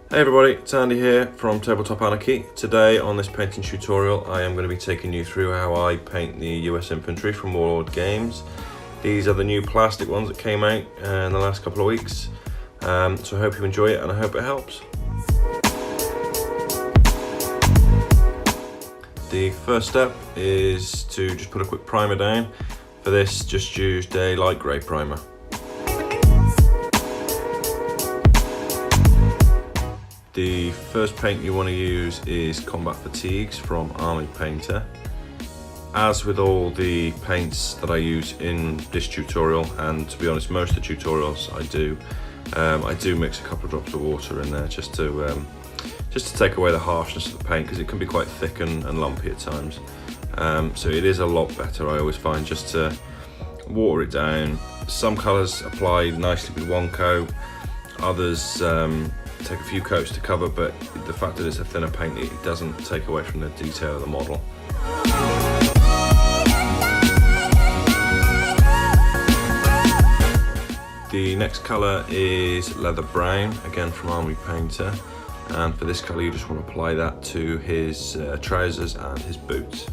Hey everybody, it's Andy here from TableTop Anarchy. Today on this painting tutorial I am going to be taking you through how I paint the US Infantry from Warlord Games. These are the new plastic ones that came out in the last couple of weeks, so I hope you enjoy it and I hope it helps. The first step is to just put a quick primer down. For this, just used a light grey primer. The first paint you want to use is Combat Fatigues from Army Painter. As with all the paints that I use in this tutorial, and to be honest most of the tutorials I do mix a couple of drops of water in there just to take away the harshness of the paint, because it can be quite thick and lumpy at times. So it is a lot better, I always find, just to water it down. Some colours apply nicely with one coat, others take a few coats to cover, but the fact that it's a thinner paint, it doesn't take away from the detail of the model. The next colour is Leather Brown, again from Army Painter, and for this colour you just want to apply that to his trousers and his boots.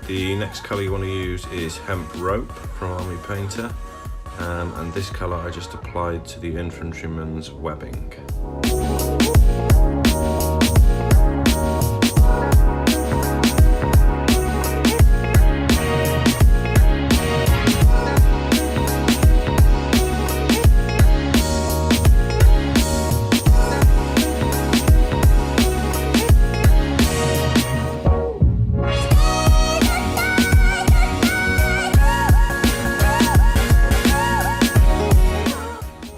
The next colour you want to use is Hemp Rope from Army Painter, and this colour I just applied to the infantryman's webbing.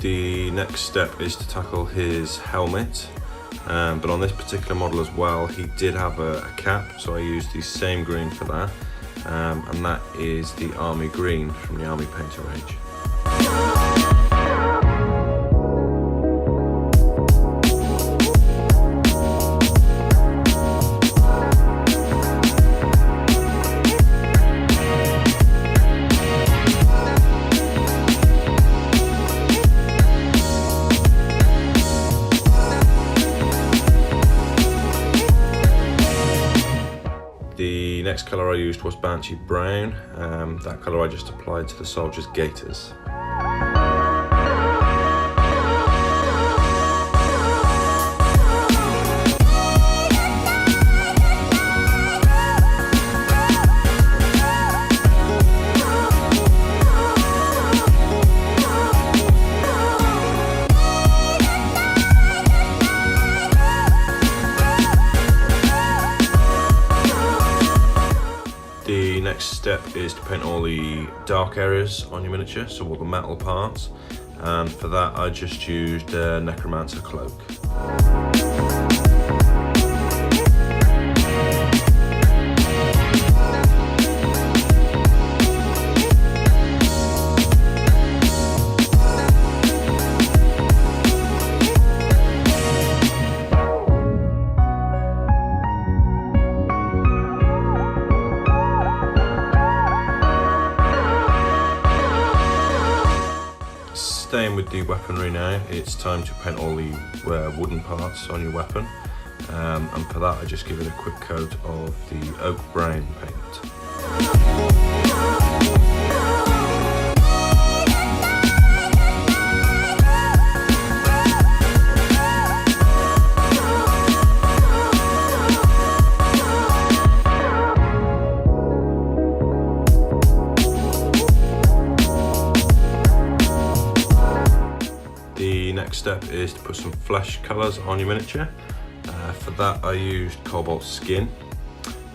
The next step is to tackle his helmet, but on this particular model as well he did have a cap, so I used the same green for that, and that is the Army Green from the Army Painter range. The next colour I used was Banshee Brown. That colour I just applied to the soldier's gaiters. The next step is to paint all the dark areas on your miniature, so all the metal parts, and for that I just used a NECROMANCER cloak. Staying with the weaponry now, it's time to paint all the wooden parts on your weapon, and for that I just give it a quick coat of the oak brown paint. The next step is to put some flesh colours on your miniature. For that I used Cobalt Skin,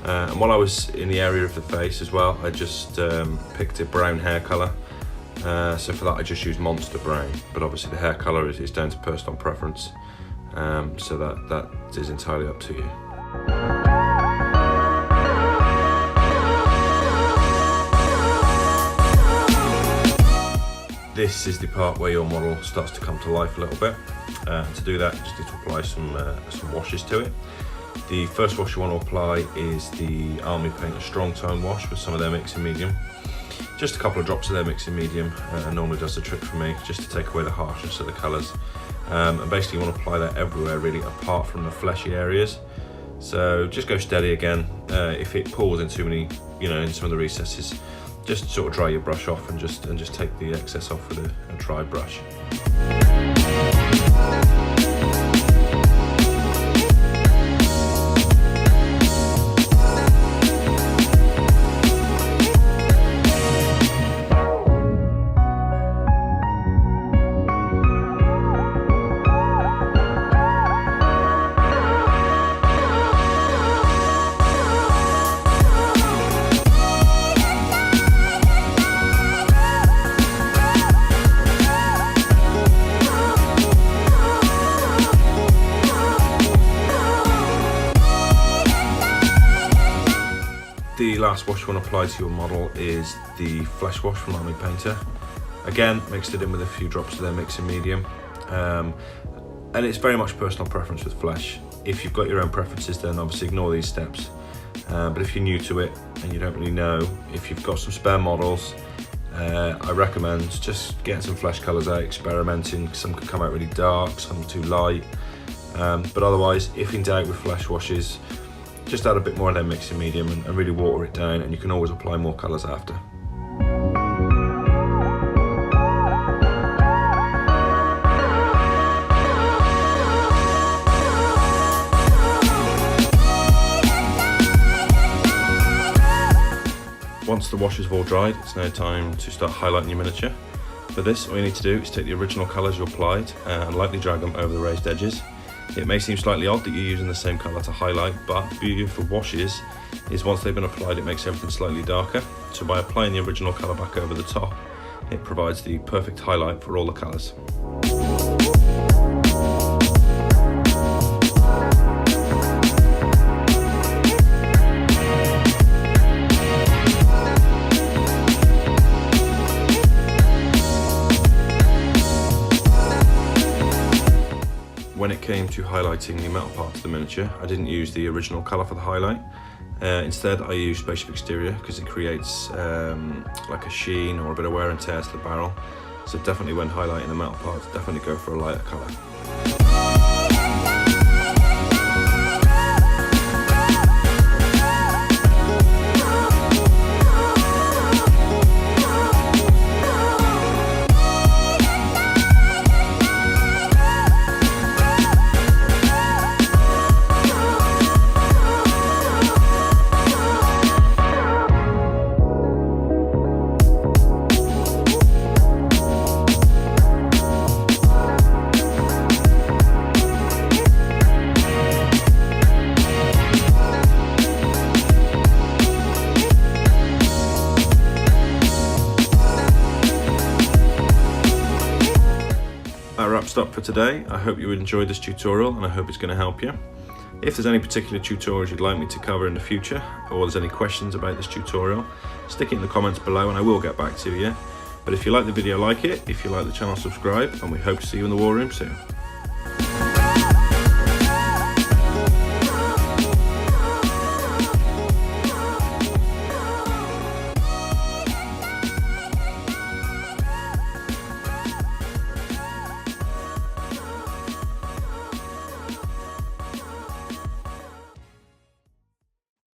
and while I was in the area of the face as well I just picked a brown hair colour, so for that I just used Monster Brown, but obviously the hair colour is down to personal preference. so that is entirely up to you. This is the part where your model starts to come to life a little bit. To do that, you just need to apply some washes to it. The first wash you want to apply is the Army Painter Strong Tone wash with some of their mixing medium. Just a couple of drops of their mixing medium normally does the trick for me, just to take away the harshness of the colours. And basically you want to apply that everywhere really, apart from the fleshy areas. So just go steady again. If it pulls in too many, in some of the recesses, just sort of dry your brush off and just take the excess off with a dry brush. The last wash you want to apply to your model is the flesh wash from Army Painter. Again, mixed it in with a few drops of their mixing medium. And it's very much personal preference with flesh. If you've got your own preferences, then obviously ignore these steps. But if you're new to it and you don't really know, if you've got some spare models, I recommend just getting some flesh colours out, experimenting. Some can come out really dark, some too light. But otherwise, if in doubt with flesh washes, just add a bit more of their mixing medium and really water it down, and you can always apply more colours after. Once the washes have all dried, it's now time to start highlighting your miniature. For this, all you need to do is take the original colours you applied and lightly drag them over the raised edges. It may seem slightly odd that you're using the same colour to highlight, but the beauty of the washes is once they've been applied, it makes everything slightly darker. So by applying the original colour back over the top, it provides the perfect highlight for all the colours. When it came to highlighting the metal parts of the miniature, I didn't use the original colour for the highlight. Instead, I used Spaceship Exterior because it creates like a sheen or a bit of wear and tear to the barrel. So definitely when highlighting the metal parts, definitely go for a lighter colour. That wraps up for today. I hope you enjoyed this tutorial and I hope it's going to help you. If there's any particular tutorials you'd like me to cover in the future, or there's any questions about this tutorial, stick it in the comments below and I will get back to you. But if you like the video, like it. If you like the channel, subscribe, and we hope to see you in the war room soon.